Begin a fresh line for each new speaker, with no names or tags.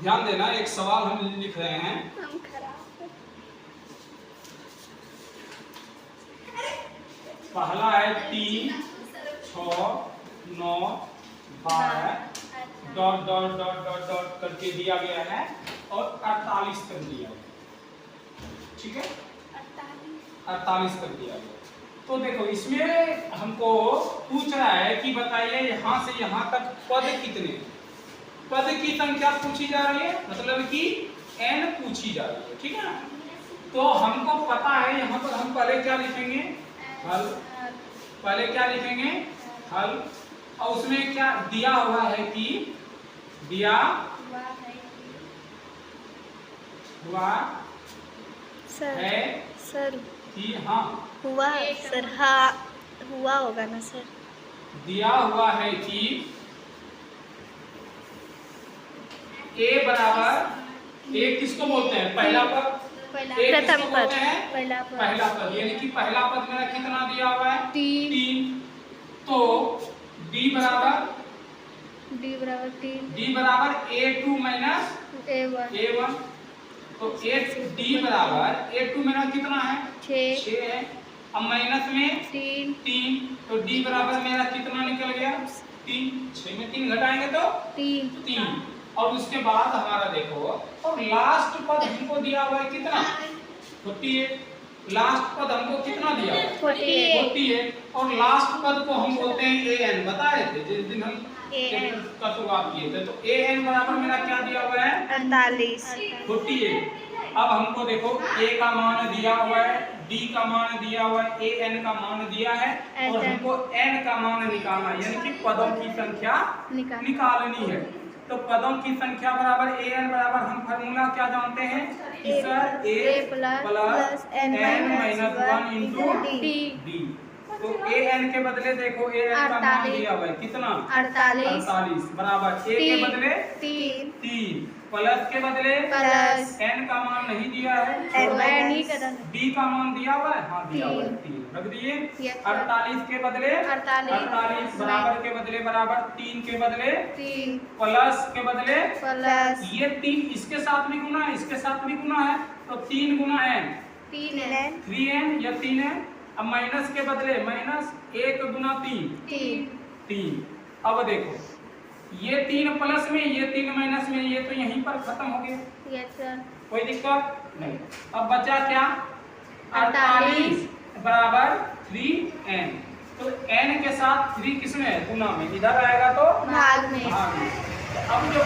ध्यान देना, एक सवाल हम लिख रहे हैं। पहला है 3, 6, 9, 12 dot dot dot dot dot करके दिया गया है और 48 कर दिया गया। ठीक है, 48 कर दिया गया। तो देखो इसमें हमको पूछ रहा है कि बताइए यहां से यहां तक पद कितने, पद की संख्या पूछी जा रही है, मतलब कि n पूछी जा रही है। ठीक है ना, तो हमको पता है यहाँ पर हम पहले क्या लिखेंगे, हल। पहले क्या लिखेंगे, हल। और उसमें क्या दिया हुआ है कि दिया हुआ है
सर
कि, हाँ
हुआ सर, हाँ हुआ होगा ना सर।
दिया हुआ है कि a बराबर, a किसको बोलते हैं, पहला पद,
प्रथम पद,
पहला पद, यानी कि पहला पद मेरा कितना दिया हुआ है, 3। तो d बराबर
3,
d बराबर a2 माइनस a1। तो d बराबर a2 मेरा कितना है, 6 है। अब माइनस में 3, तो d बराबर मेरा कितना निकल गया, 3। 6 में 3 घटाएंगे तो 3। और उसके बाद हमारा देखो, और लास्ट पद हमको दिया हुआ है कितना, 48। लास्ट पद हमको कितना दिया है, 48। और लास्ट पद को हम बोलते हैं an, बताए थे जिस दिन हम का शुरुआत किए थे। तो an बराबर मेरा क्या दिया हुआ है,
48।
अब हमको देखो a का मान दिया हुआ है, d का मान दिया हुआ है, an का मान दिया है, और हमको n का मान निकालना है, यानी कि पदों की संख्या निकालनी है। तो पदों की संख्या बराबर an बराबर, हम फार्मूला क्या जानते हैं कि sir a plus n minus 1 into d। तो an के बदले देखो an का मान दिया हुआ है कितना, 48 बराबर a के बदले 3, प्लस के बदले n का मान नहीं दिया है, d का मान दिया हुआ है, हाँ दिया हुआ है 3 रख दिए। 48 के बदले 48 बराबर के बदले बराबर, 3 के बदले प्लस के बदले ये 3 इसके साथ भी गुना है, इसके साथ भी गुना है, तो 3 गुना n 3n या 3n। अब माइनस के बदले माइनस 1 गुना 3। अब देखो ये 3 प्लस में, ये 3 माइनस में, ये तो यहीं पर खत्म हो गया, कोई दिक्कत नहीं। अब बचा क्या, 48 बराबर 3n। तो n के साथ 3 किसमें है, गुना में, इधर आएगा तो भाग में। अब जो